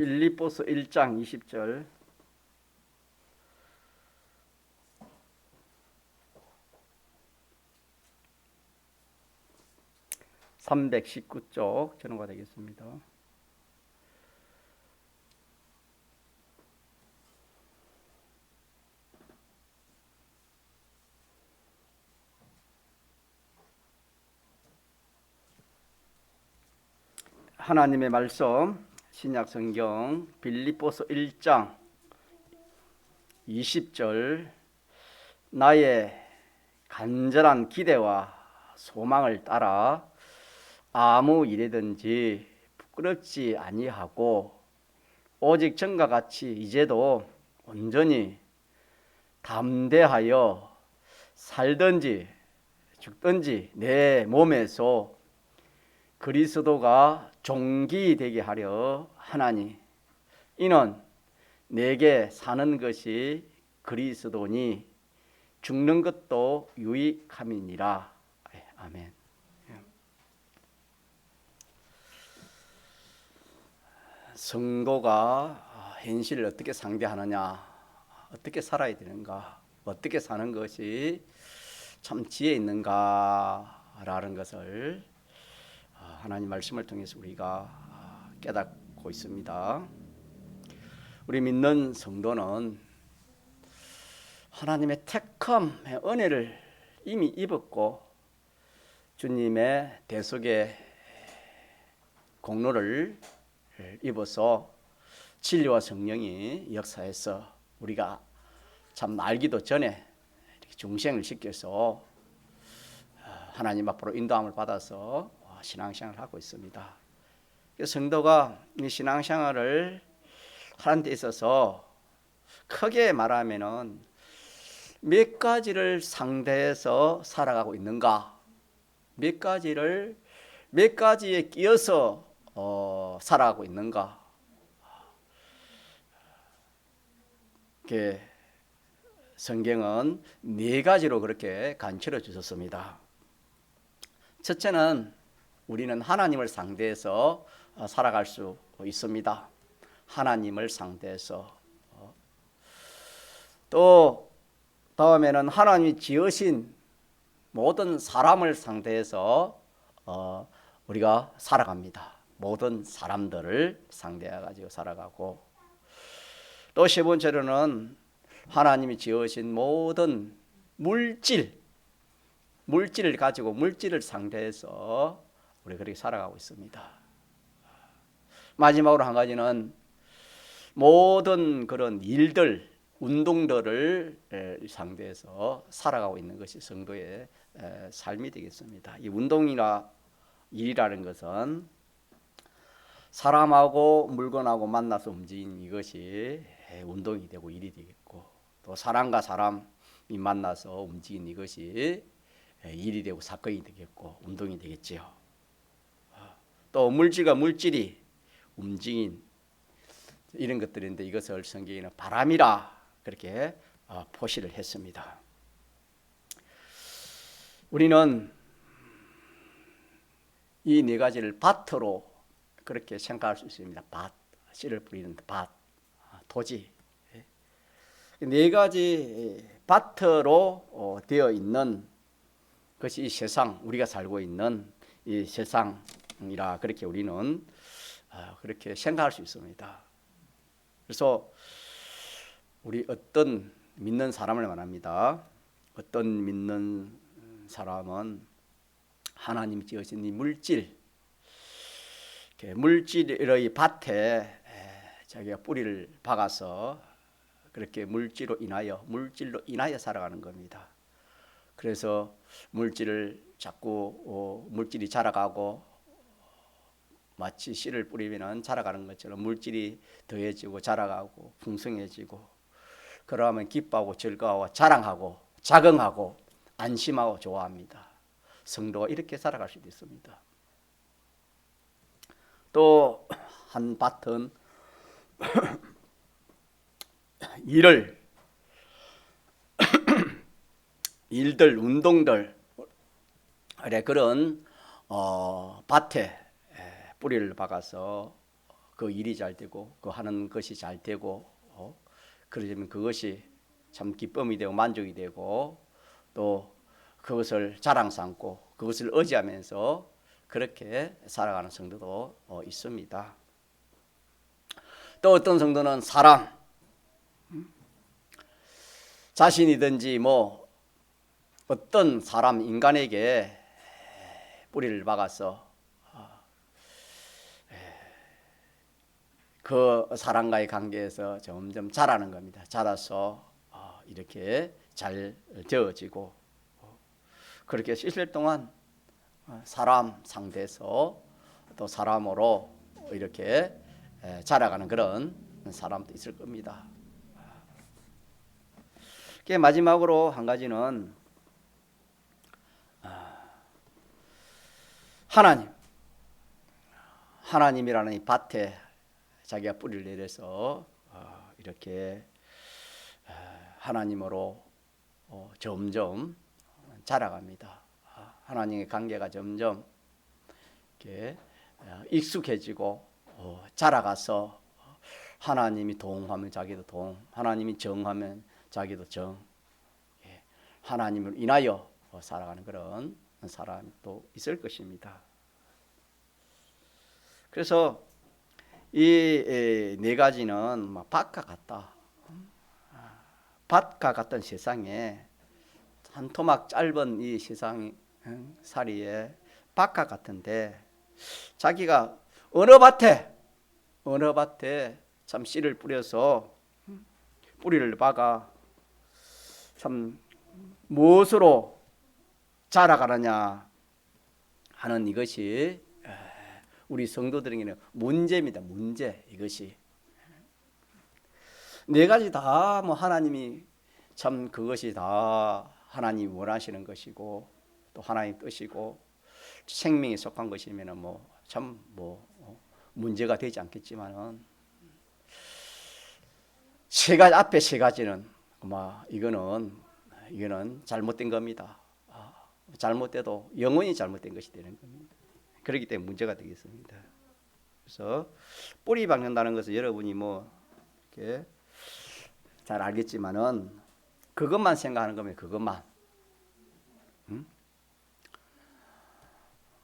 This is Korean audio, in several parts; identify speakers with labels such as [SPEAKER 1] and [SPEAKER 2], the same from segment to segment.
[SPEAKER 1] 빌립보서 1장 20절. 319쪽 전후가 되겠습니다. 하나님의 말씀 신약 성경 빌립보서 1장 20절. 나의 간절한 기대와 소망을 따라 아무 일이든지 부끄럽지 아니하고 오직 전과 같이 이제도 온전히 담대하여 살든지 죽든지 내 몸에서 그리스도가 존귀되게 하려 하나니 이는 내게 사는 것이 그리스도니 죽는 것도 유익함이니라. 아멘. 성도가 현실을 어떻게 상대하느냐, 어떻게 살아야 되는가, 어떻게 사는 것이 참 지혜 있는가라는 것을 하나님 말씀을 통해서 우리가 깨닫고 있습니다. 우리 믿는 성도는 하나님의 택함의 은혜를 이미 입었고 주님의 대속의 공로를 입어서 진리와 성령이 역사해서 우리가 참 알기도 전에 이렇게 중생을 시켜서 하나님 앞으로 인도함을 받아서 신앙생활을 하고 있습니다. 성도가 이 신앙생활을 하는 데 있어서 크게 말하면은 몇 가지를 상대해서 살아가고 있는가, 몇 가지에 끼어서 살아가고 있는가. 성경은 네 가지로 그렇게 간추려 주셨습니다. 첫째는 우리는 하나님을 상대해서 살아갈 수 있습니다. 하나님을 상대해서. 또 다음에는 하나님이 지으신 모든 사람을 상대해서 우리가 살아갑니다. 모든 사람들을 상대해 가지고 살아가고, 또 세 번째로는 하나님이 지으신 모든 물질을 가지고 물질을 상대해서 우리 그렇게 살아가고 있습니다. 마지막으로 한 가지는 모든 그런 일들, 운동들을 상대해서 살아가고 있는 것이 성도의 삶이 되겠습니다. 이 운동이나 일이라는 것은 사람하고 물건하고 만나서 움직이는 이것이 운동이 되고 일이 되겠고, 또 사람과 사람이 만나서 움직이는 이것이 일이 되고 사건이 되겠고 운동이 되겠지요. 또 물질과 물질이 움직인 이런 것들인데 이것을 성경에는 바람이라 그렇게 표시를 했습니다. 우리는 이 네 가지를 밭으로 그렇게 생각할 수 있습니다. 밭, 씨를 뿌리는 밭, 토지. 네 가지 밭으로 되어 있는 것이 이 세상, 우리가 살고 있는 이 세상이라 그렇게 우리는 그렇게 생각할 수 있습니다. 그래서 우리 어떤 믿는 사람을 말합니다. 어떤 믿는 사람은 하나님이 지으신 이 물질의 밭에 자기가 뿌리를 박아서 그렇게 물질로 인하여 살아가는 겁니다. 그래서 물질을 자꾸 물질이 자라가고 마치 씨를 뿌리면 자라가는 것처럼 물질이 더해지고 자라가고 풍성해지고, 그러면 기뻐하고 즐거워하고 자랑하고 자긍하고 안심하고 좋아합니다. 성도가 이렇게 살아갈 수도 있습니다. 또 한 밭은 일들, 운동들, 그런 밭에 뿌리를 박아서 그 일이 잘 되고 그 하는 것이 잘 되고 그러면 그것이 참 기쁨이 되고 만족이 되고 또 그것을 자랑 삼고 그것을 의지하면서 그렇게 살아가는 성도도 있습니다. 또 어떤 성도는 사람, 자신이든지 뭐 어떤 사람 인간에게 뿌리를 박아서 그 사람과의 관계에서 점점 자라는 겁니다. 자라서 이렇게 잘 되어지고 그렇게 씻을 동안 사람 상대에서 또 사람으로 이렇게 자라가는 그런 사람도 있을 겁니다. 마지막으로 한 가지는 하나님이라는 이 밭에 자기가 뿌리를 내려서 이렇게 하나님으로 점점 자라갑니다. 하나님의 관계가 점점 이렇게 익숙해지고 자라가서 하나님이 동하면 자기도 동, 하나님이 정하면 자기도 정, 하나님을 인하여 살아가는 그런 사람이 또 있을 것입니다. 그래서 이 네 가지는 밭과 같다. 밭과 같은 세상에 한 토막 짧은 이 세상 살이에 밭과 같은데 자기가 어느 밭에 참 씨를 뿌려서 뿌리를 박아 참 무엇으로 자라가느냐 하는 이것이 우리 성도들에게는 문제입니다. 문제 이것이 네 가지 다 뭐 하나님이 참 그것이 다 하나님이 원하시는 것이고 또 하나님 뜻이고 생명에 속한 것이면은 뭐 참 뭐 문제가 되지 않겠지만은 앞에 세 가지는 아마 이거는 잘못된 겁니다. 잘못돼도 영원히 잘못된 것이 되는 겁니다. 그렇기 때문에 문제가 되겠습니다. 그래서 뿌리 박는다는 것은 여러분이 뭐 이렇게 잘 알겠지만은 그것만 생각하는 거면 그것만,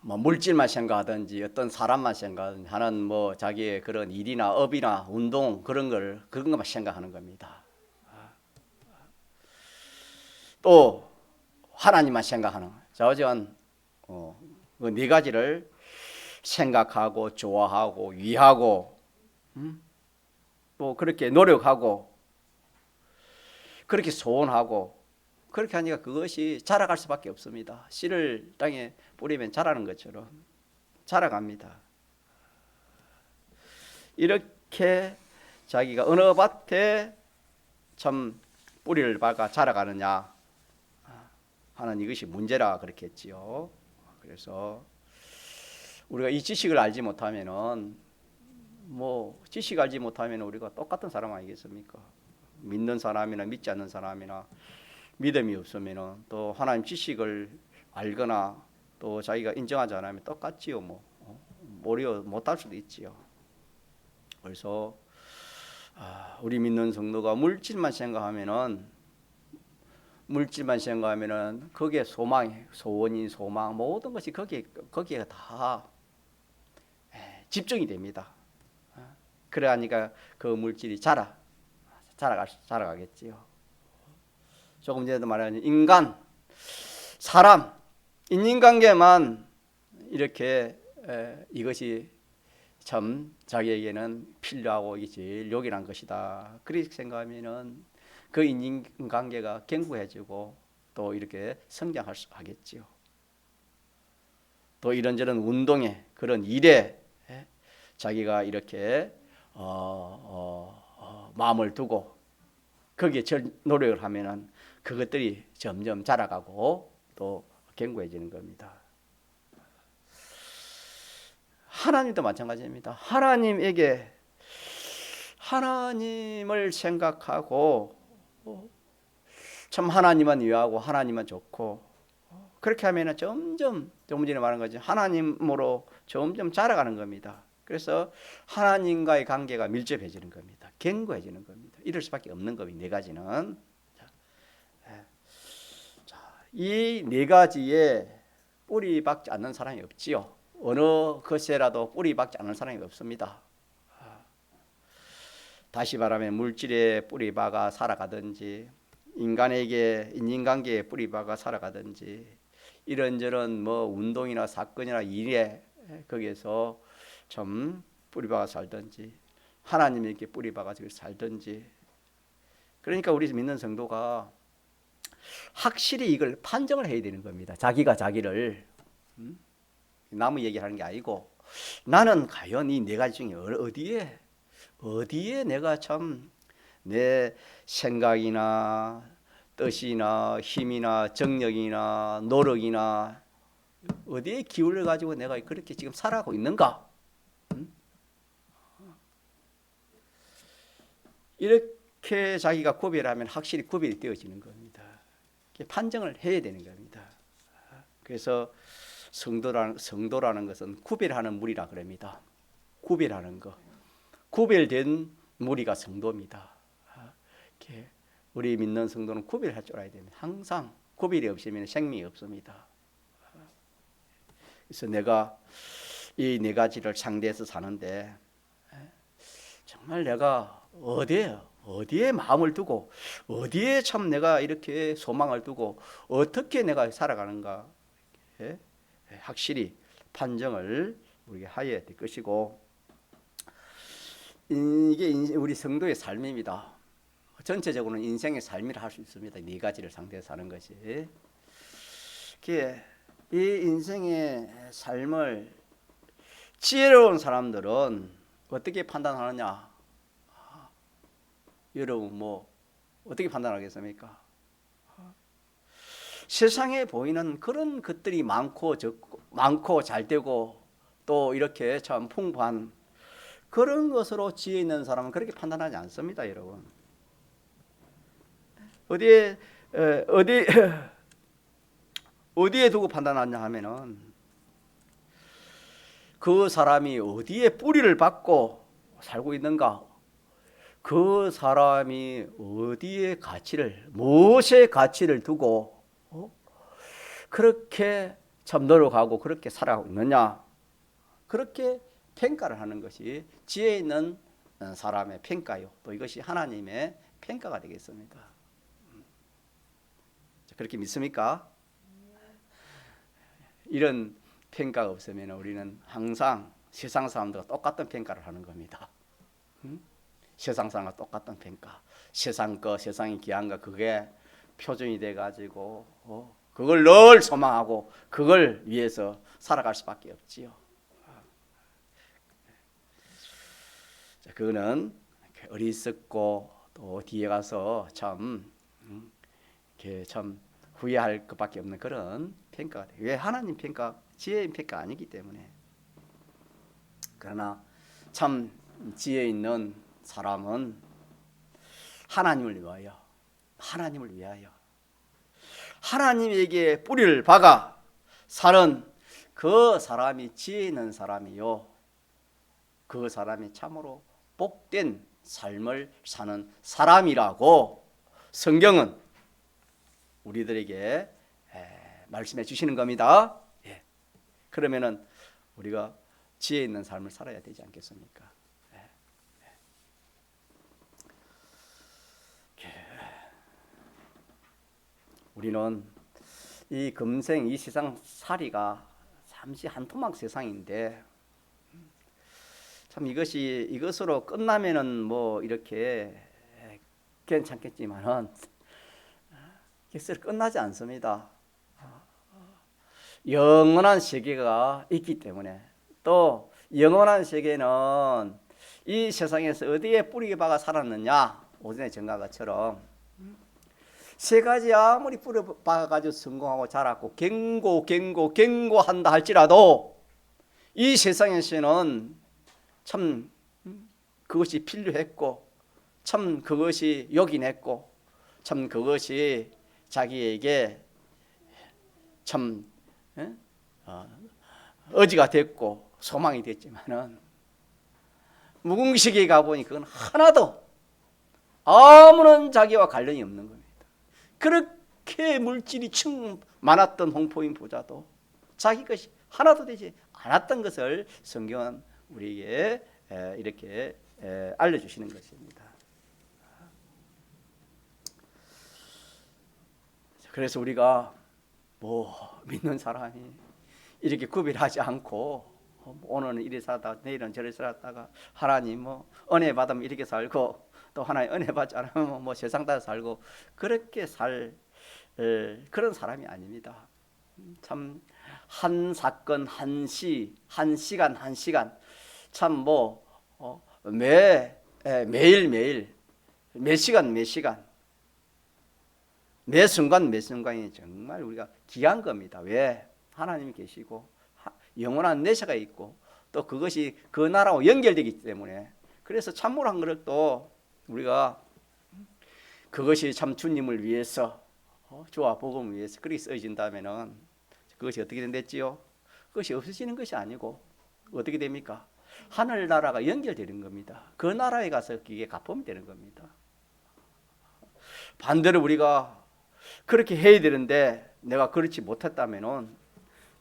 [SPEAKER 1] 뭐 물질만 생각하든지 어떤 사람만 생각하든지 하는 뭐 자기의 그런 일이나 업이나 운동 그런 것만 생각하는 겁니다. 또 하나님만 생각하는 자오전 그 네 가지를 생각하고 좋아하고 위하고 또 그렇게 노력하고 그렇게 소원하고 그렇게 하니까 그것이 자라갈 수밖에 없습니다. 씨를 땅에 뿌리면 자라는 것처럼 자라갑니다. 이렇게 자기가 어느 밭에 참 뿌리를 박아 자라가느냐 하는 이것이 문제라 그렇게 했지요. 그래서 우리가 이 지식을 알지 못하면은 지식 알지 못하면 우리가 똑같은 사람 아니겠습니까? 믿는 사람이나 믿지 않는 사람이나 믿음이 없으면은 또 하나님 지식을 알거나 또 자기가 인정하지 않으면 똑같지요. 못할 수도 있지요. 그래서 우리 믿는 성도가 물질만 생각하면은 거기에 소원이 소망 모든 것이 거기에 다 집중이 됩니다. 그러니까 그 물질이 자라가겠지요. 조금 전에도 말한 사람, 인간관계만 이렇게 이것이 참 자기에게는 필요하고 이게 제일 요긴한 것이다. 그렇게 생각하면은 그 인간관계가 견고해지고 또 이렇게 성장할 수 하겠지요. 또 이런저런 운동에 그런 일에 자기가 이렇게 마음을 두고 거기에 노력을 하면은 그것들이 점점 자라가고 또 견고해지는 겁니다. 하나님도 마찬가지입니다. 하나님을 생각하고 참 하나님만 위하고 하나님만 좋고 그렇게 하면은 점점 조금 전에 말한 거지 하나님으로 점점 자라가는 겁니다. 그래서 하나님과의 관계가 밀접해지는 겁니다. 견고해지는 겁니다. 이럴 수밖에 없는 겁니다. 네 가지는. 이 네 가지에 뿌리 박지 않는 사람이 없지요. 어느 것에라도 뿌리 박지 않는 사람이 없습니다. 다시 말하면 물질에 뿌리 박아 살아가든지 인간에게 인간관계에 뿌리 박아 살아가든지 이런저런 뭐 운동이나 사건이나 일에 거기에서 좀 뿌리 박아 살든지 하나님에게 뿌리 박아서 살든지 그러니까 우리 믿는 성도가 확실히 이걸 판정을 해야 되는 겁니다. 자기가 자기를 남의 얘기하는 게 아니고 나는 과연 이 네 가지 중에 어디에 내가 참 내 생각이나 뜻이나 힘이나 정력이나 노력이나 어디에 기울여 가지고 내가 그렇게 지금 살아가고 있는가? 이렇게 자기가 구별하면 확실히 구별이 되어지는 겁니다. 판정을 해야 되는 겁니다. 그래서 성도라는 것은 구별하는 무리라 그럽니다. 구별하는 거. 구별된 무리가 성도입니다. 우리 믿는 성도는 구별할 줄 알아야 됩니다. 항상 구별이 없으면 생명이 없습니다. 그래서 내가 이 네 가지를 상대해서 사는데 정말 내가 어디에 마음을 두고 어디에 참 내가 이렇게 소망을 두고 어떻게 내가 살아가는가 확실히 판정을 우리가 해야 될 것이고 이게 우리 성도의 삶입니다. 전체적으로는 인생의 삶이라 할 수 있습니다. 네 가지를 상대해서 사는 것이. 이 인생의 삶을 지혜로운 사람들은 어떻게 판단하느냐? 여러분 뭐 어떻게 판단하겠습니까? 세상에 보이는 그런 것들이 많고 적고 많고 잘 되고 또 이렇게 참 풍부한 그런 것으로 지혜 있는 사람은 그렇게 판단하지 않습니다, 여러분. 어디에 두고 판단하냐 하면은 그 사람이 어디에 뿌리를 받고 살고 있는가, 그 사람이 어디에 무엇에 가치를 두고 그렇게 참 노력하고 그렇게 살아가고 있느냐, 그렇게 평가를 하는 것이 지혜 있는 사람의 평가요. 또 이것이 하나님의 평가가 되겠습니다. 그렇게 믿습니까? 이런 평가가 없으면 우리는 항상 세상 사람들과 똑같은 평가를 하는 겁니다. 세상 사람과 똑같은 평가. 세상 거, 세상이 귀한 거 그게 표준이 돼가지고 그걸 늘 소망하고 그걸 위해서 살아갈 수밖에 없지요. 자, 그거는 어리석고 또 뒤에 가서 참 후회할 것밖에 없는 그런 평가가 돼요. 왜? 하나님 평가, 지혜의 평가 아니기 때문에. 그러나 참 지혜 있는 사람은 하나님을 위하여 하나님에게 뿌리를 박아 사는 그 사람이 지혜 있는 사람이요, 그 사람이 참으로 복된 삶을 사는 사람이라고 성경은 우리들에게 말씀해 주시는 겁니다. 그러면은 우리가 지혜 있는 삶을 살아야 되지 않겠습니까? 우리는 이 금생 이 세상 살이가 잠시 한토막 세상인데 참 이것으로 끝나면은 뭐 이렇게 괜찮겠지만은 객슬 끝나지 않습니다. 영원한 세계가 있기 때문에, 또 영원한 세계는 이 세상에서 어디에 뿌리 박아 살았느냐, 오전에 전과 것처럼 세 가지 아무리 뿌리 박아가지고 성공하고 자랐고 경고한다 할지라도 이 세상에서는 참 그것이 필요했고 참 그것이 요긴했고 참 그것이 자기에게 참 의지가 됐고 소망이 됐지만은 무궁식에 가보니 그건 하나도 아무런 자기와 관련이 없는 겁니다. 그렇게 물질이 많았던 홍포인 부자도 자기 것이 하나도 되지 않았던 것을 성경은 우리에게 이렇게 알려주시는 것입니다. 그래서 우리가 믿는 사람이 이렇게 구별하지 않고 오늘은 이리 살았다가 내일은 저리 살았다가 하나님 은혜 받으면 이렇게 살고 또 하나님 은혜 받지 않으면 세상 따라 살고 그렇게 살 그런 사람이 아닙니다. 참 한 사건 한 시간 참 매일 매 시간 매 순간이 정말 우리가 귀한 겁니다. 왜? 하나님이 계시고 영원한 내세가 있고 또 그것이 그 나라와 연결되기 때문에 그래서 찬물 한 그릇도 우리가 그것이 참 주님을 위해서 주와 복음을 위해서 그렇게 쓰여진다면은 그것이 어떻게 된댔지요? 그것이 없어지는 것이 아니고 어떻게 됩니까? 하늘나라가 연결되는 겁니다. 그 나라에 가서 이게 갚으면 되는 겁니다. 반대로 우리가 그렇게 해야 되는데 내가 그렇지 못했다면은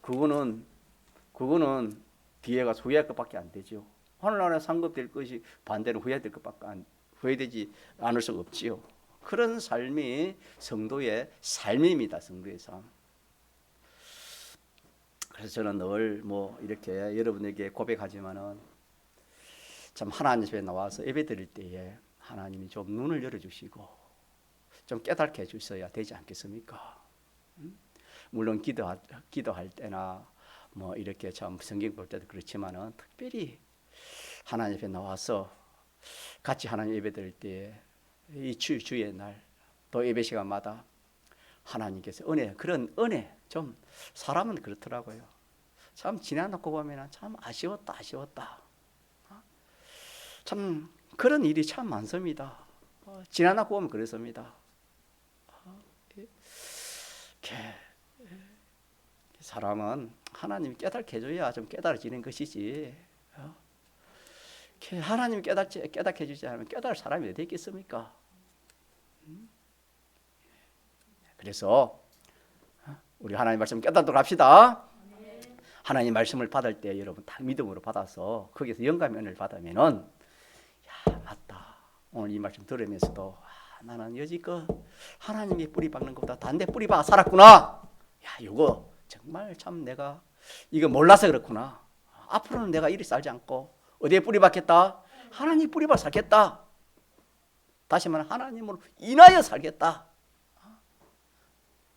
[SPEAKER 1] 그거는 뒤에가 후회할 것밖에 안 되죠. 하늘나라에 상급될 것이 반대로 후회될 것밖에 후회되지 않을 수가 없지요. 그런 삶이 성도의 삶입니다. 성도의 삶. 그래서 저는 늘 이렇게 여러분에게 고백하지만은 참 하나님 집에 나와서 예배 드릴 때에 하나님이 좀 눈을 열어주시고 좀 깨닫게 해주셔야 되지 않겠습니까? 물론 기도할 때나 이렇게 참 성경 볼 때도 그렇지만은 특별히 하나님 앞에 나와서 같이 하나님 예배 드릴 때 이 주의 날 또 예배 시간마다 하나님께서 그런 은혜 좀 사람은 그렇더라고요. 참 지나놓고 보면 참 아쉬웠다. 참 그런 일이 참 많습니다. 지나놓고 보면 그렇습니다. 사람은 하나님이 깨닫게 해줘야 좀 깨달아지는 것이지. 하나님이 깨닫게 해주지 않으면 깨달을 사람이 어디 있겠습니까? 그래서 우리 하나님 말씀 깨닫도록 합시다. 하나님 말씀을 받을 때 여러분 다 믿음으로 받아서 거기서 영감의 은혜를 받으면은 맞다. 오늘 이 말씀 들으면서도 나는 여지껏 하나님이 뿌리 박는 것보다 딴 데 뿌리 박아 살았구나. 이거 정말 참 내가 이거 몰라서 그렇구나. 앞으로는 내가 이리 살지 않고 어디에 뿌리 박겠다? 하나님 뿌리 박아 살겠다. 다시 말하면 하나님으로 인하여 살겠다.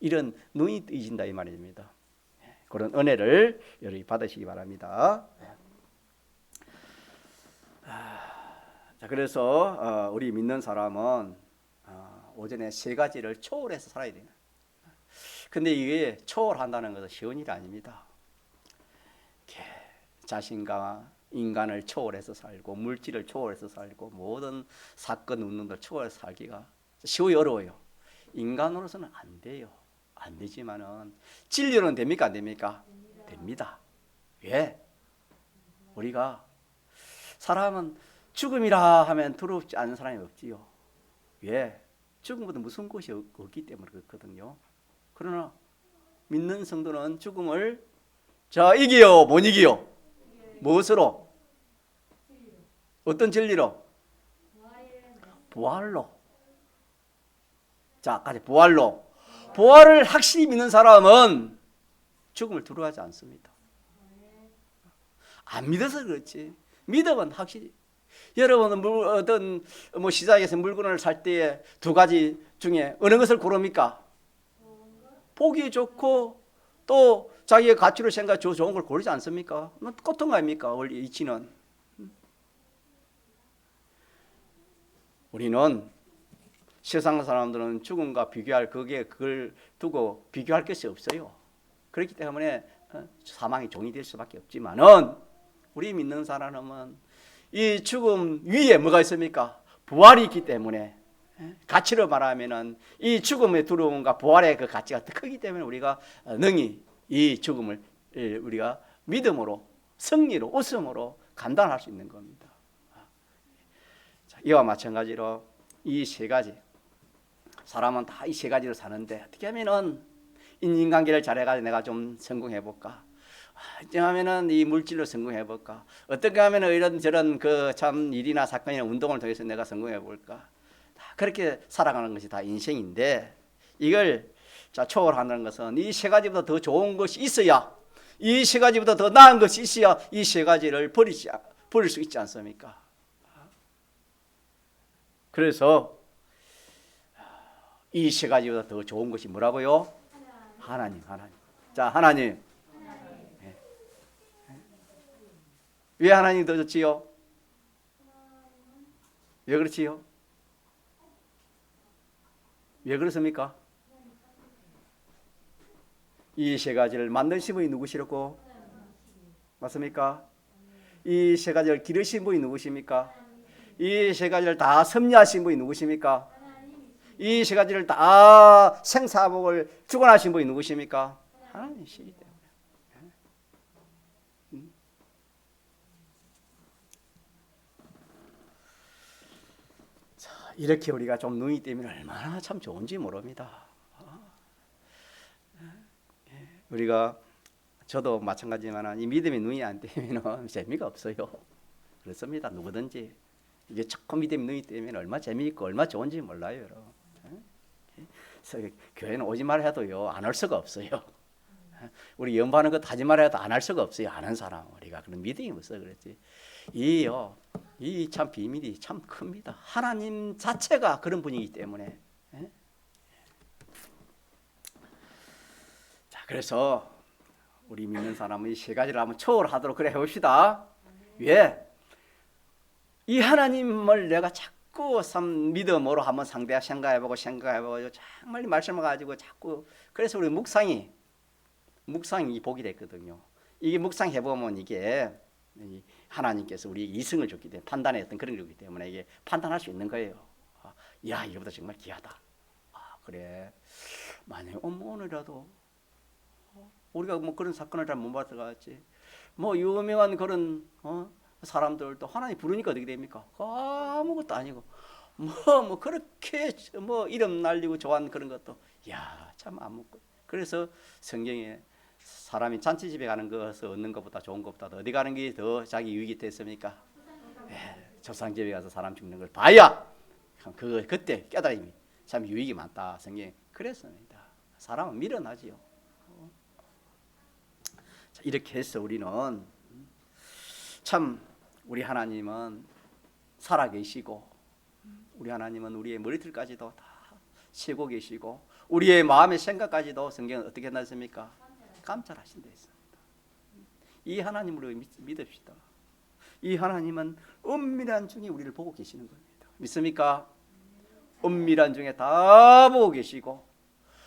[SPEAKER 1] 이런 눈이 뜨신다 이 말입니다. 그런 은혜를 여러분이 받으시기 바랍니다. 자, 그래서 우리 믿는 사람은 오전에 세 가지를 초월해서 살아야 돼요. 근데 이게 초월한다는 것은 쉬운 일이 아닙니다. 자신과 인간을 초월해서 살고 물질을 초월해서 살고 모든 사건 운동들 초월해서 살기가 쉬워요, 어려워요? 인간으로서는 안 돼요. 안 되지만은 진리로는 됩니까? 안 됩니까? 됩니다. 왜? 우리가 사람은 죽음이라 하면 두렵지 않은 사람이 없지요. 왜? 죽음보다 무서운 것이 없기 때문에 그렇거든요. 그러나 믿는 성도는 죽음을 이기요, 못 이기요? 무엇으로? 어떤 진리로? 부활로. 자, 까지 부활로. 부활을 확실히 믿는 사람은 죽음을 두려워하지 않습니다. 안 믿어서 그렇지. 믿으면 확실히. 여러분은 어떤 시장에서 물건을 살 때에 두 가지 중에 어느 것을 고릅니까? 보기 좋고 또 자기의 가치로 생각해 좋은 걸 고르지 않습니까? 어떤 거 아닙니까? 원리 이치는. 우리는 세상 사람들은 죽음과 비교할 그걸 두고 비교할 것이 없어요. 그렇기 때문에 사망이 종이 될 수밖에 없지만은 우리 믿는 사람은 이 죽음 위에 뭐가 있습니까? 부활이 있기 때문에 가치로 말하면은 이 죽음의 두려움과 부활의 그 가치가 더 크기 때문에 우리가 능히 이 죽음을 우리가 믿음으로 승리로 웃음으로 감당할 수 있는 겁니다. 이와 마찬가지로 이 세 가지, 사람은 다 이 세 가지로 사는데 어떻게 하면은 인간관계를 잘해가지고 내가 좀 성공해볼까? 어떻게 하면은 이 물질로 성공해볼까? 어떻게 하면은 이런 저런 그 참 일이나 사건이나 운동을 통해서 내가 성공해볼까? 그렇게 살아가는 것이 다 인생인데, 이걸 자 초월하는 것은 이 세 가지보다 더 좋은 것이 있어야, 이 세 가지보다 더 나은 것이 있어야 이 세 가지를 버릴 수 있지 않습니까? 그래서 이 세 가지보다 더 좋은 것이 뭐라고요? 하나님. 자, 하나님. 왜 하나님이 더 좋지요? 왜 그렇지요? 왜 그렇습니까? 이 세 가지를 만드신 분이 누구시라고? 맞습니까? 이 세 가지를 기르신 분이 누구십니까? 이 세 가지를 다 섭리하신 분이 누구십니까? 이 세 가지를 다 생사복을 주관하신 분이 누구십니까? 하나님이시기 때문에. 자, 이렇게 우리가 좀 눈이 뜨면 얼마나 참 좋은지 모릅니다. 우리가 저도 마찬가지지만 이 믿음의 눈이 안 뜨면 재미가 없어요. 그렇습니다. 누구든지 이게 조금 믿음의 눈이 뜨면 얼마 재미있고 얼마 좋은지 몰라요, 여러분. 그래서 교회는 오지 말아 해도요 안 올 수가 없어요. 우리 연구하는 것 하지 말아 해도 안 할 수가 없어요. 아는 사람 우리가 그런 믿음이 없어 그렇지. 이 참 비밀이 참 큽니다. 하나님 자체가 그런 분이기 때문에. 자, 그래서 우리 믿는 사람은 이 세 가지를 한번 초월하도록 그래 해봅시다. 왜? 이 하나님을 내가 자꾸 믿음으로 한번 생각해보고 정말 말씀을 가지고 자꾸, 그래서 우리 묵상이 복이 됐거든요. 이게 묵상해보면 이게 하나님께서 우리 이승을 줬기 때문에, 판단의 어떤 그런 걸 줬기 때문에 이게 판단할 수 있는 거예요. 야, 이거보다 정말 귀하다. 그래. 만약에 오늘이라도 우리가 뭐 그런 사건을 잘 못 받아갔지. 뭐 유명한 그런 사람들도 하나님 부르니까 어떻게 됩니까? 아무것도 아니고 뭐 그렇게 뭐 이름 날리고 좋아하는 그런 것도 참 아무것도. 그래서 성경에 사람이 잔치집에 가는 것을 얻는 것보다 좋은 것보다 어디 가는 게 더 자기 유익이 됐습니까? 조상집에 가서 사람 죽는 걸 봐야 그때 깨달음이 참 유익이 많다. 성경에 그랬습니다. 사람은 미련하지요. 이렇게 해서 우리는 참 우리 하나님은 살아계시고, 우리 하나님은 우리의 머리털까지도 다 세고 계시고, 우리의 마음의 생각까지도 성경은 어떻게 해놨습니까? 감찰하신 데 있습니다. 이 하나님을 믿읍시다. 이 하나님은 은밀한 중에 우리를 보고 계시는 겁니다. 믿습니까? 은밀한 중에 다 보고 계시고,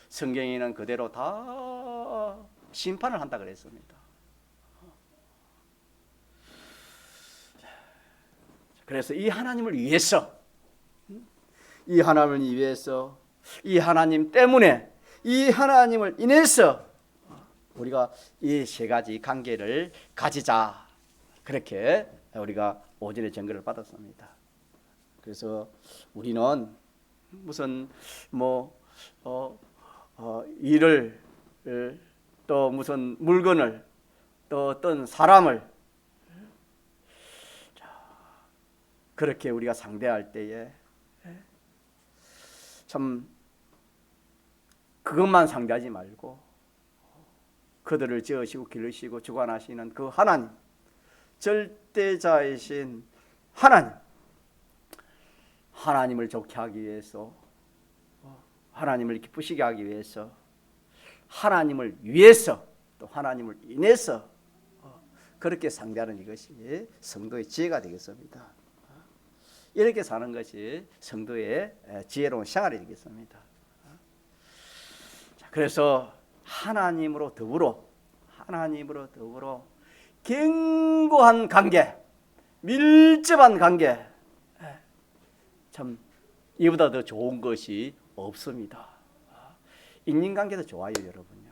[SPEAKER 1] 성경에는 그대로 다 심판을 한다 그랬습니다. 그래서 이 하나님을 위해서, 이 하나님 때문에, 이 하나님을 인해서 우리가 이 세 가지 관계를 가지자. 그렇게 우리가 오전에 증거를 받았습니다. 그래서 우리는 무슨 일을, 또 무슨 물건을, 또 어떤 사람을 그렇게 우리가 상대할 때에 참 그것만 상대하지 말고 그들을 지으시고 기르시고 주관하시는 그 하나님, 절대자이신 하나님을 좋게 하기 위해서, 하나님을 기쁘시게 하기 위해서, 하나님을 위해서, 또 하나님을 인해서 그렇게 상대하는 이것이 성도의 지혜가 되겠습니다. 이렇게 사는 것이 성도의 지혜로운 생활이 되겠습니다. 그래서 하나님으로 더불어 견고한 관계, 밀접한 관계, 참 이보다 더 좋은 것이 없습니다. 인간관계도 좋아요, 여러분요.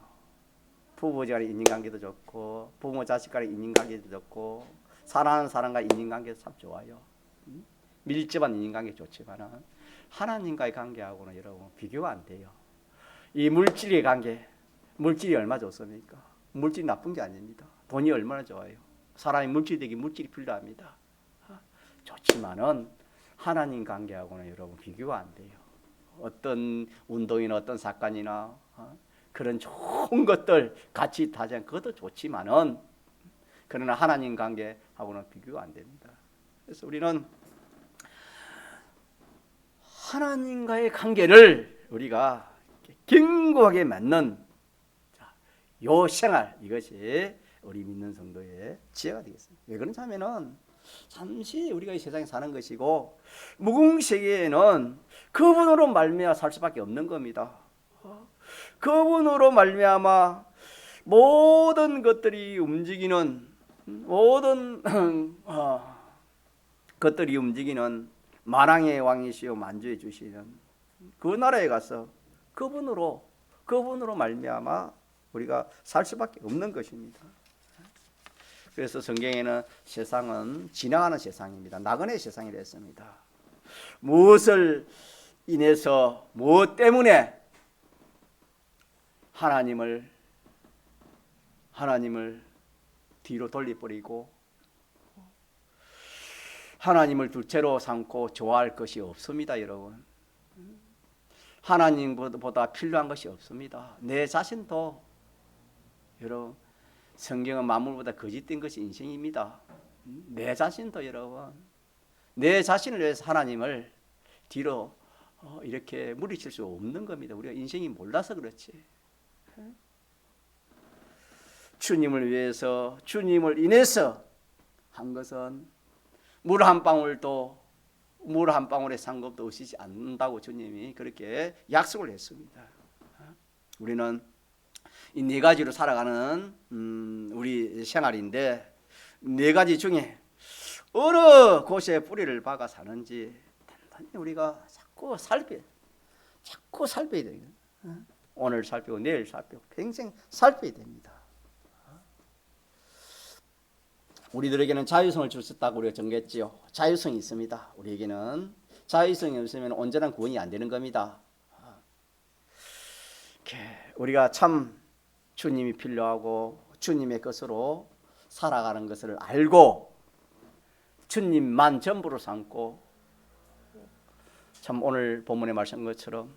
[SPEAKER 1] 부부간의 인간관계도 좋고, 부모 자식 간의 인간관계도 좋고, 사랑하는 사람과 인간관계도 참 좋아요. 밀접한 인간관계 좋지만은 하나님과의 관계하고는 여러분 비교가 안 돼요. 이 물질의 관계, 물질이 얼마 좋습니까? 물질이 나쁜 게 아닙니다. 돈이 얼마나 좋아요. 사람이 물질되기 물질이 필요합니다. 좋지만은 하나님 관계하고는 여러분 비교가 안 돼요. 어떤 운동이나 어떤 사건이나 그런 좋은 것들 같이 다자 그것도 좋지만은 그러나 하나님 관계하고는 비교가 안 됩니다. 그래서 우리는 하나님과의 관계를 우리가 견고하게 맺는 요 생활, 이것이 우리 믿는 성도의 지혜가 되겠습니다. 왜 그런지 하면은 잠시 우리가 이 세상에 사는 것이고 무궁세계에는 그분으로 말미암아 살 수밖에 없는 겁니다. 그분으로 말미암아 모든 것들이 움직이는 모든 것들이 움직이는 만왕의 왕이시요 만주의 주시는 그 나라에 가서 그분으로 말미암아 우리가 살 수밖에 없는 것입니다. 그래서 성경에는 세상은 지나가는 세상입니다. 나그네 세상이라 했습니다. 무엇을 인해서 무엇 때문에 하나님을 뒤로 돌려버리고 하나님을 둘째로 삼고 좋아할 것이 없습니다. 여러분, 하나님보다 필요한 것이 없습니다. 내 자신도 여러분, 성경은 만물보다 거짓된 것이 인생입니다. 내 자신도 여러분, 내 자신을 위해서 하나님을 뒤로 이렇게 물리칠 수 없는 겁니다. 우리가 인생이 몰라서 그렇지. 주님을 위해서, 주님을 인해서 한 것은 물 한 방울의 상급도 없이지 않는다고 주님이 그렇게 약속을 했습니다. 우리는 이 네 가지로 살아가는 우리 생활인데, 네 가지 중에 어느 곳에 뿌리를 박아 사는지 단단히 우리가 자꾸 살펴야 돼요. 오늘 살피고 내일 살피고 평생 살펴야 됩니다. 우리들에게는 자유성을 주셨다고 우리가 정했지요. 자유성이 있습니다. 우리에게는 자유성이 없으면 온전한 구원이 안 되는 겁니다. 우리가 참 주님이 필요하고 주님의 것으로 살아가는 것을 알고 주님만 전부로 삼고, 참 오늘 본문에 말씀한 것처럼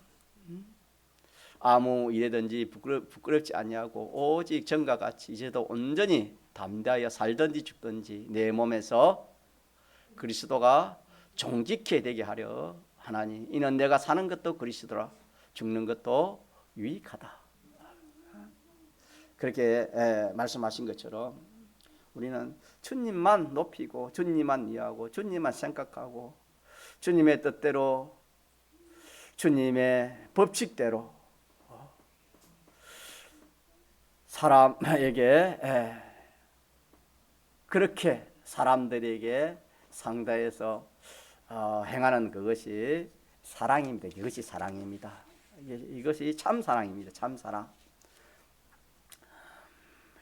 [SPEAKER 1] 아무 일에든지 부끄럽지 아니하고 오직 전과 같이 이제도 온전히 담대하여 살든지 죽든지 내 몸에서 그리스도가 종직해 되게 하려 하나니, 이는 내가 사는 것도 그리스도라 죽는 것도 유익하다. 그렇게 말씀하신 것처럼 우리는 주님만 높이고 주님만 이해하고 주님만 생각하고 주님의 뜻대로 주님의 법칙대로 사람에게 그렇게 사람들에게 상대해서 행하는 그것이 사랑입니다. 이것이 사랑입니다. 이것이 참 사랑입니다. 참 사랑.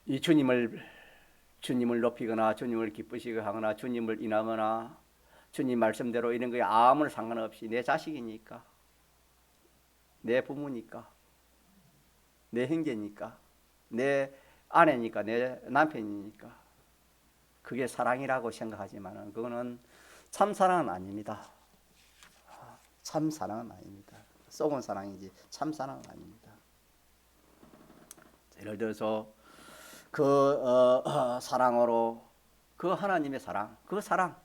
[SPEAKER 1] 이 주님을 높이거나 주님을 기쁘시게 하거나 주님을 인하거나 주님 말씀대로 이런 거에 아무런 상관없이 내 자식이니까, 내 부모니까, 내 형제니까, 내 아내니까, 내 남편이니까 그게 사랑이라고 생각하지만 그거는 참 사랑은 아닙니다. 참 사랑은 아닙니다. 속은 사랑이지 참 사랑은 아닙니다. 예를 들어서 그 사랑으로 그 하나님의 사랑, 그 사랑,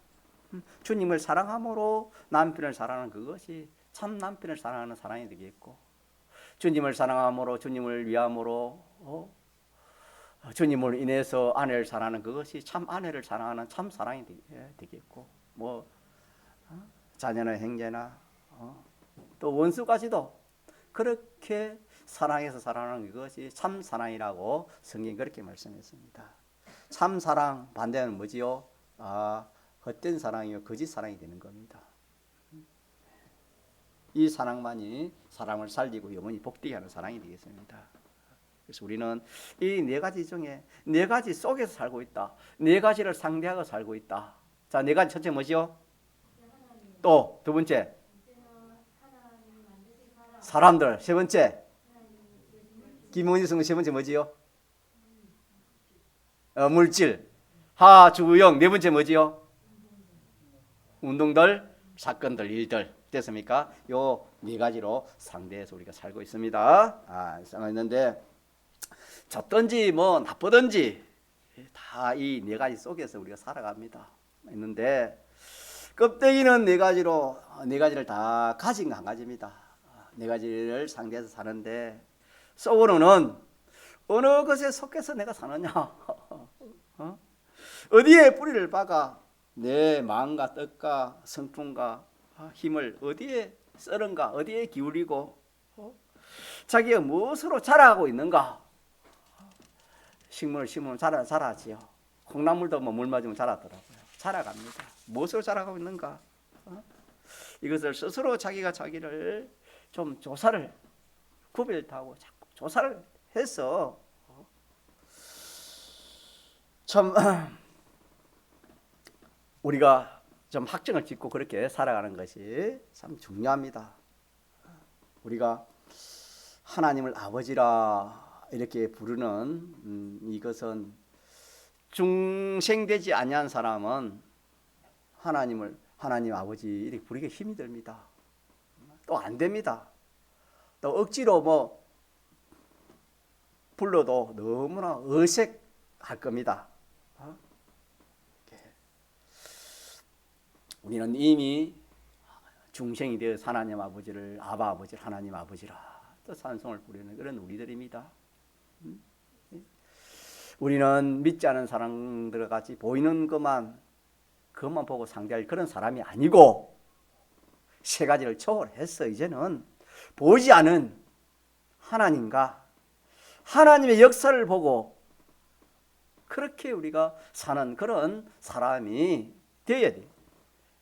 [SPEAKER 1] 주님을 사랑함으로 남편을 사랑하는 그것이 참 남편을 사랑하는 사랑이 되겠고, 주님을 사랑함으로 주님을 위함으로 주님을 인해서 아내를 사랑하는 그것이 참 아내를 사랑하는 참 사랑이 되겠고, 자녀나 형제나 또 원수까지도 그렇게 사랑해서 사랑하는 그것이 참 사랑이라고 성경이 그렇게 말씀했습니다. 참 사랑 반대는 뭐지요? 헛된 사랑이요 거짓 사랑이 되는 겁니다. 이 사랑만이 사람을 살리고 영원히 복되게 하는 사랑이 되겠습니다. 그래서 우리는 이 네 가지 중에 네 가지 속에서 살고 있다. 네 가지를 상대하고 살고 있다. 자, 네 가지 첫째 뭐지요? 또 두 번째 사람들. 세 번째 김원희 성은 세 번째 뭐지요? 물질. 하주영. 네 번째 뭐지요? 운동들, 사건들, 일들. 됐습니까? 요 네 가지로 상대해서 우리가 살고 있습니다. 있는데 좋든지 뭐 나쁘든지 다 이 네 가지 속에서 우리가 살아갑니다. 있는데 껍데기는 네 가지로 네 가지를 다 가진 한 가지입니다. 네 가지를 상대해서 사는데 속으로는 어느 것에 속해서 내가 사느냐? 어디에 뿌리를 박아 내 마음과 뜻과 성품과 힘을 어디에 쓰는가? 어디에 기울이고 자기가 무엇으로 자라고 있는가? 식물을 심으면 자라지요. 콩나물도 뭐 물 맞으면 자라더라고요. 자라갑니다. 무엇으로 자라고 있는가? 이것을 스스로 자기를 좀 조사를 구별하고 자꾸 조사를 해서 참 우리가 좀 학정을 짓고 그렇게 살아가는 것이 참 중요합니다. 우리가 하나님을 아버지라 이렇게 부르는 이것은 중생되지 아니한 사람은 하나님 아버지 이렇게 부르기가 힘이 듭니다. 또 안 됩니다. 또 억지로 뭐 불러도 너무나 어색할 겁니다. 우리는 이미 중생이 되어 하나님 아버지를 아바 아버지를 하나님 아버지라 또 찬송을 부르는 그런 우리들입니다. 우리는 믿지 않은 사람들 같이 보이는 그것만 보고 상대할 그런 사람이 아니고 세 가지를 초월해서 이제는 보이지 않은 하나님과 하나님의 역사를 보고 그렇게 우리가 사는 그런 사람이 되어야 돼요.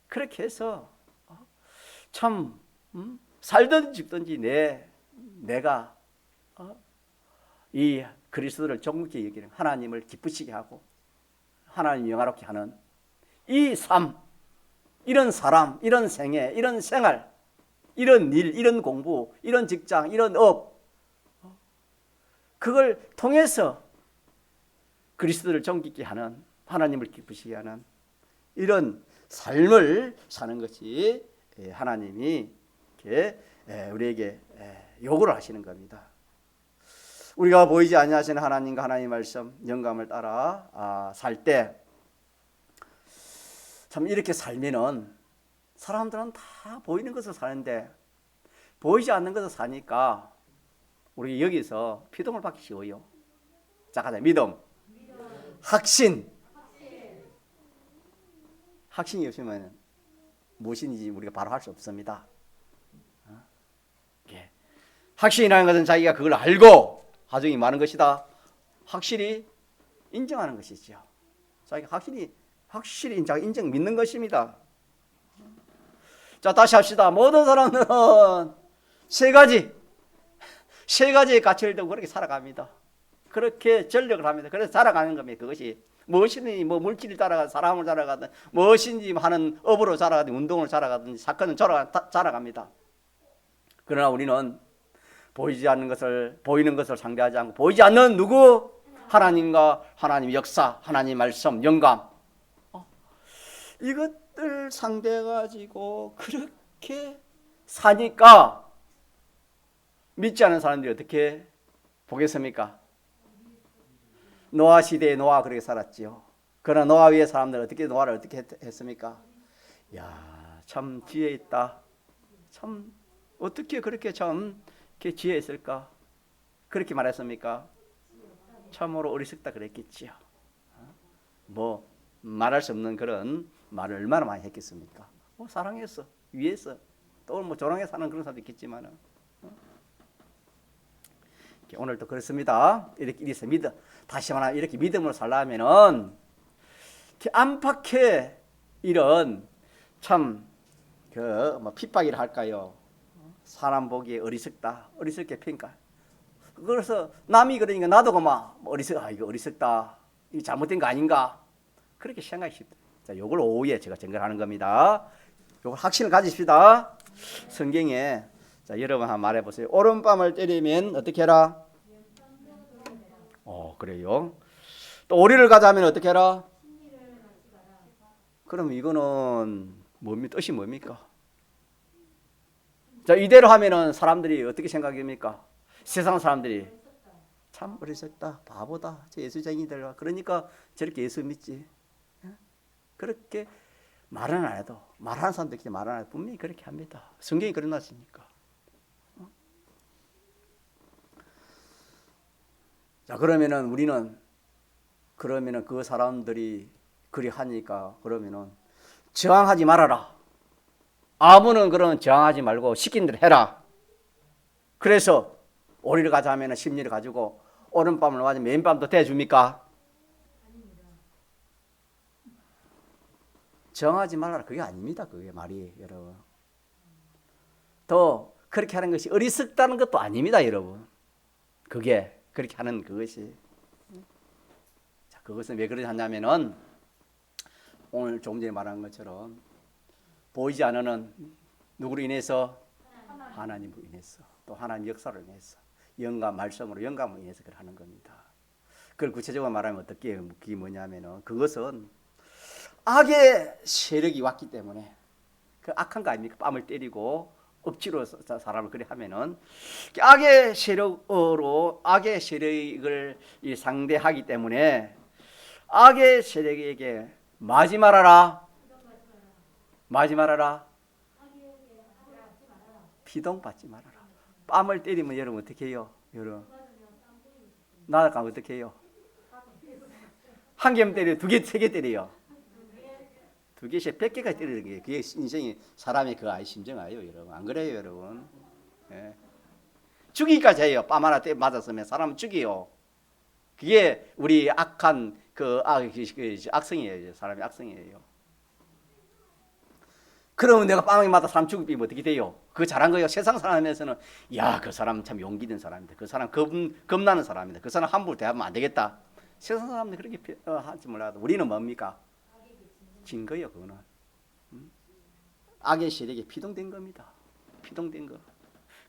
[SPEAKER 1] 그렇게 해서 참 살든지 죽든지 내가 이 그리스도를 정확히 여기는 하나님을 기쁘시게 하고 하나님 영화롭게 하는 이 삶, 이런 사람, 이런 생애, 이런 생활, 이런 일, 이런 공부, 이런 직장, 이런 업 그걸 통해서 그리스도를 존귀케 하는 하나님을 기쁘시게 하는 이런 삶을 사는 것이 하나님이 이렇게 우리에게 요구를 하시는 겁니다. 우리가 보이지 아니하시는 하나님과 하나님의 말씀 영감을 따라 살 때 참 이렇게 살면은 사람들은 다 보이는 것을 사는데 보이지 않는 것을 사니까 우리 여기서 피동을 받기 쉬워요. 자, 가자. 믿음. 확신이 없으면 무엇인지 우리가 바로 할 수 없습니다. 확신이라는 것은 자기가 그걸 알고 가정이 많은 것이다. 확실히 인정하는 것이죠. 자기가 확실히 인정 믿는 것입니다. 자, 다시 합시다. 모든 사람들은 세 가지의 가치를 두고 그렇게 살아갑니다. 그렇게 전력을 합니다. 그래서 살아가는 겁니다. 그것이 무엇이든지 뭐 물질을 따라가든 사람을 따라가든 무엇인지 하는 업으로 자라가든 운동을 자라가든 사건을 자라갑니다. 그러나 우리는 보이지 않는 것을 보이는 것을 상대하지 않고 보이지 않는 누구? 하나님과 하나님 역사, 하나님 말씀, 영감 이것들 상대해가지고 그렇게 사니까 믿지 않는 사람들이 어떻게 보겠습니까? 노아 시대에 노아가 그렇게 살았지요. 그러나 노아 위에 사람들 노아를 어떻게 했습니까? 야, 참 지혜 있다. 참 어떻게 그렇게 참 이렇게 지혜 있을까? 그렇게 말했습니까? 참으로 어리석다 그랬겠지요. 뭐 말할 수 없는 그런 말을 얼마나 많이 했겠습니까? 사랑했어, 위해서, 또 뭐 조롱해 사는 그런 사람도 있겠지만은 오늘도 그렇습니다. 이렇게 믿음, 다시 말하면 이렇게 믿음으로 살려면은 안팎에 이런 참 뭐 핍박이라 할까요? 사람 보기에 어리석게 평가. 그래서 남이 그러니까 나도 그만 이거 어리석다, 이거 잘못된 거 아닌가 그렇게 생각이 쉽다. 자, 요걸 오후에 제가 전달하는 겁니다. 요걸 확신을 가지십시다. 성경에 자 여러분 한번 말해보세요. 오른뺨을 때리면 어떻게 해라? 그래요. 또 오리를 가자면 어떻게 해라? 그럼 이거는 뭡니까? 뜻이 뭡니까? 자 이대로 하면은 사람들이 어떻게 생각합니까? 세상 사람들이 참 어리석다, 바보다, 저 예수쟁이들. 그러니까 저렇게 예수 믿지. 그렇게 말은 안 해도 말하는 사람들끼리 말은 안 해도 분명히 그렇게 합니다. 성경이 그려놨으니까. 자 그러면은 우리는 그러면은 그 사람들이 그리 하니까 그러면은 저항하지 말아라. 아무는 그런 저항하지 말고 시킨 대로 해라. 그래서 오리를 가자 하면은 심리를 가지고 오른밤을 맞으면 왼밤도 대줍니까? 저항하지 말아라. 그게 아닙니다. 그게 말이 여러분. 더 그렇게 하는 것이 어리석다는 것도 아닙니다, 여러분. 그게 그렇게 하는 그것이. 자, 그것은 왜 그러지 하냐면은 오늘 조금 전에 말한 것처럼 보이지 않는 누구로 인해서 하나님으로 인해서 또 하나님 역사로 인해서 영감 말씀으로 영감으로 인해서 그걸 하는 겁니다. 그걸 구체적으로 말하면 어떻게 그게 뭐냐면은 그것은 악의 세력이 왔기 때문에 그 악한 거 아닙니까? 뺨을 때리고 억지로 사람을 그래 하면은 악의 세력으로 악의 세력을 상대하기 때문에 악의 세력에게 마지 말아라. 마지 말아라. 피동받지 말아라. 뺨을 때리면 여러분 어떻게 해요? 여러분 나가면 어떻게 해요? 한 개만 때려요? 두 개, 세 개 때려요? 두 개씩 100개까지 때리는 게 그게 인생이 사람의 그 아이 심정 아니에요, 여러분. 안 그래요, 여러분? 예. 죽이기까지 해요. 뺨 하나 맞았으면 사람은 죽이요. 그게 우리 악한 그 악성이에요. 사람의 악성이에요. 그러면 내가 뺨을 맞아 사람 죽이면 어떻게 돼요? 그거 잘한 거예요. 세상 사람에서는 야, 그 사람 참 용기 든 사람이다. 그 사람 겁나는 사람이다. 그 사람 함부로 대하면 안 되겠다. 세상 사람들 그렇게 하지 몰라도 우리는 뭡니까? 진 거예요, 그거는. 악의 세력에 피동된 겁니다. 피동된 거.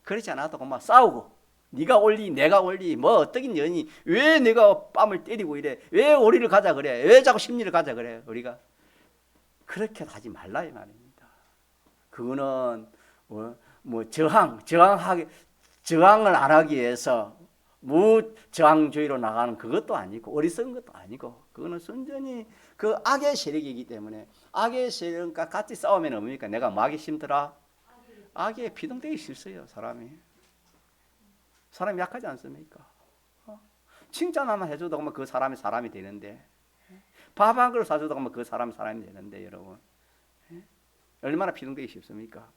[SPEAKER 1] 그렇지 않아도 막 싸우고, 네가 올리, 내가 올리, 뭐 어떻게 년이 왜 내가 뺨을 때리고 이래? 왜 오리를 가자 그래? 왜 자꾸 심리를 가자 그래? 우리가 그렇게 하지 말라 이 말입니다. 그거는 뭐 저항을 안 하기 위해서 무저항주의로 나가는 그것도 아니고 어리석은 것도 아니고 그거는 순전히 그 악의 세력이기 때문에 악의 세력과 같이 싸우면 뭡니까? 내가 뭐 하기 힘들어? 악에 피동되기 싫어요. 사람이 약하지 않습니까? 칭찬 하나 해줘도 그 사람이 사람이 되는데 밥 한 그릇 사줘도 그 사람이 사람이 되는데 여러분 얼마나 피동되기 쉽습니까?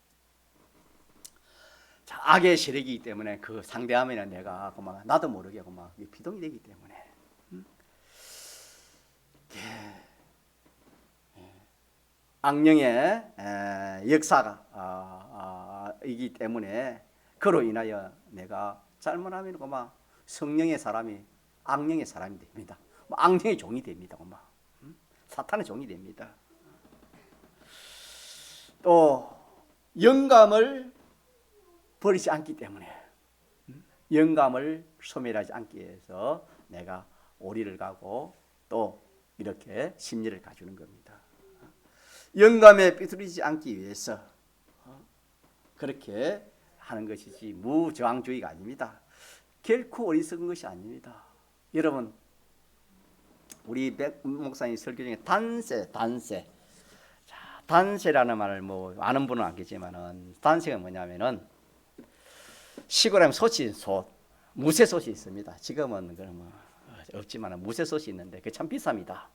[SPEAKER 1] 자, 악의 세력이기 때문에 그 상대하면 내가 막 나도 모르게 막 피동이 되기 때문에 악령의 역사가 이기 때문에 그로 인하여 내가 잘못하면 막 성령의 사람이 악령의 사람이 됩니다. 악령의 종이 됩니다. 사탄의 종이 됩니다. 또 영감을 버리지 않기 때문에 영감을 소멸하지 않기 위해서 내가 오리를 가고 또 이렇게 심리를 가주는 겁니다. 영감에 삐뚤어지지 않기 위해서 그렇게 하는 것이지 무저항주의가 아닙니다. 결코 어리석은 것이 아닙니다. 여러분 우리 백 목사님 설교 중에 단세 자, 단세라는 말을 뭐 아는 분은 알겠지만은 단세가 뭐냐면은 시골에 무쇠솥이 있습니다. 지금은 그러면 없지만 무쇠솥이 있는데 그게 참 비쌉니다.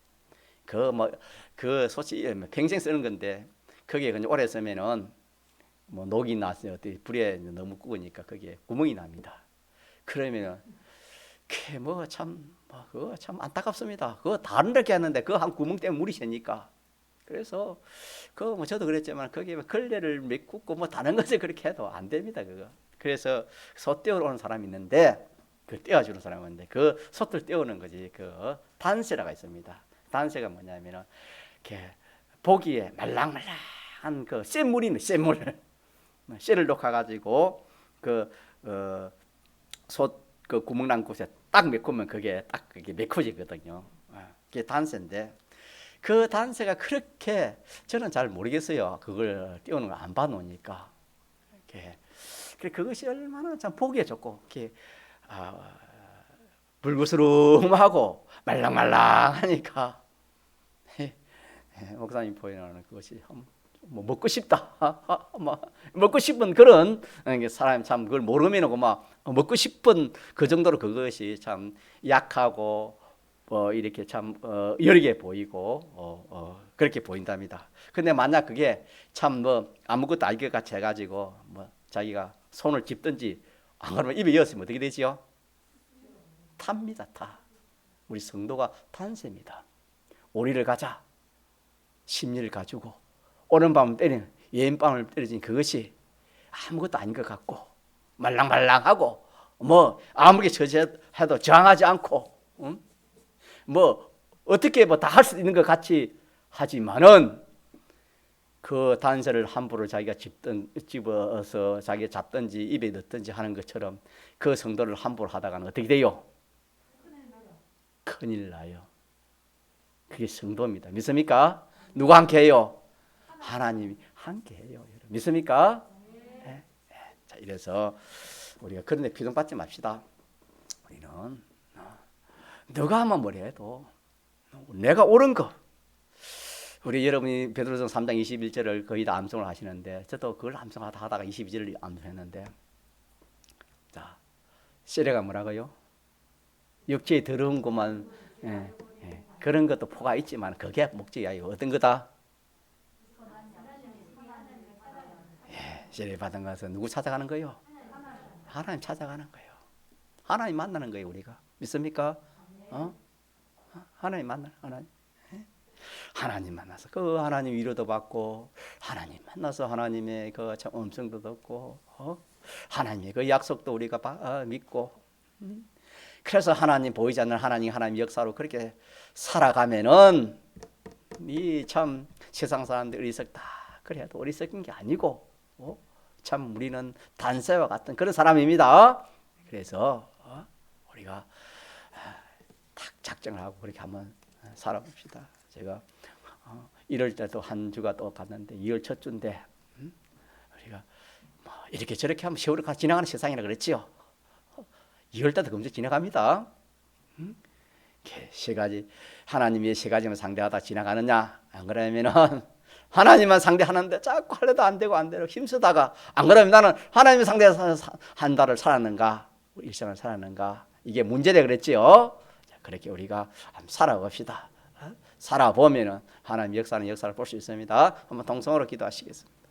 [SPEAKER 1] 그 솥이 평생 쓰는 건데 거기에 그냥 오래 쓰면은 뭐 녹이 나서 어떻게 불에 너무 구우니까 거기에 구멍이 납니다. 그러면은 그거 참 안타깝습니다. 그거 다른 데게 하는데 그 한 구멍 때문에 물이 새니까. 그래서 그 뭐 저도 그랬지만 거기에 걸레를 메꾸고 뭐 다른 것을 그렇게 해도 안 됩니다. 그거. 그래서 솥 떼우러 오는 사람이 있는데 그 떼어주는 사람이 있는데 그 솥을 떼우는 거지 그 단세라가 있습니다. 단세가 뭐냐면은 이렇게 보기에 말랑말랑 한 그 쇳물이 있는 쇳물 쇠를 녹아가지고 그 구멍 난 곳에 딱 메꾸면 그게 딱 그게 메꿔지거든요. 그게 단새인데 그 단새가 그렇게 저는 잘 모르겠어요. 그걸 띄우는 걸 안 봐놓으니까 그것이 얼마나 참 보기에 좋고 이렇게 불구스름하고 말랑말랑하니까 목사님 보이는 그것이 뭐 먹고 싶다. 뭐 먹고 싶은 그런 사람이 참 그걸 모르면 막 먹고 싶은 그 정도로 그것이 참 약하고 이렇게 참 여리게 보이고 그렇게 보인답니다. 근데 만약 그게 참 뭐 아무것도 아닐 것 같이 해가지고 뭐 자기가 손을 짚든지 안 그러면 입에 이었으면 어떻게 되지요? 탑니다. 타. 우리 성도가 탄세입니다. 오리를 가자. 심리를 가지고 오른밤을 때리는 왼밤을 때리는 그것이 아무것도 아닌 것 같고 말랑말랑하고 뭐 아무리 처지해도 저항하지 않고 뭐 어떻게 뭐 다 할 수 있는 것 같이 하지만은 그 단서를 함부로 자기가 집어서 자기가 잡든지 입에 넣든지 하는 것처럼 그 성도를 함부로 하다가는 어떻게 돼요? 큰일 나요. 그게 성도입니다. 믿습니까? 누가 함께 해요? 하나님이 함께 해요. 믿습니까? 네. 자, 이래서 우리가 그런데 피동받지 맙시다. 우리는 누가 하면 뭐라 해도 내가 옳은 거. 우리 여러분이 베드로전 3장 21절을 거의 다 암송을 하시는데 저도 그걸 암송하다가 22절을 암송했는데 자, 세례가 뭐라고요? 육체에 더러운 것만 그런 것도 포가 있지만 그게 목적이 아니고 어떤 거다? 세례 받은 것은 누구 찾아가는 거예요? 하나님 찾아가는 거예요. 하나님 만나는 거예요. 우리가 믿습니까? 하나님 만나 하나님 만나서 그 하나님 위로도 받고 하나님 만나서 하나님의 그 음성도 듣고 하나님의 그 약속도 우리가 믿고 그래서 하나님 보이지 않는 하나님 역사로 그렇게 살아가면은 이 참 세상 사람들 어리석다 그래도 어리석은 게 아니고 참 우리는 단새와 같은 그런 사람입니다. 그래서 우리가 딱 작정을 하고 그렇게 한번 살아봅시다. 제가 1월 때도 한 주가 또 갔는데 2월 첫 주인데 우리가 뭐 이렇게 저렇게 하면 세월이 지나가는 세상이라 그랬지요. 2월 때도 금세 지나갑니다. 세 가지 하나님이 세 가지만 상대하다 지나가느냐? 안 그러면은 하나님만 상대하는데 자꾸 하려도 안 되고 힘쓰다가 안 그러면 나는 하나님을 상대해서 한 달을 살았는가? 일생을 살았는가? 이게 문제다 그랬지요. 그렇게 우리가 한번 살아봅시다. 살아보면은 하나님 역사는 역사를 볼 수 있습니다. 한번 동성으로 기도하시겠습니다.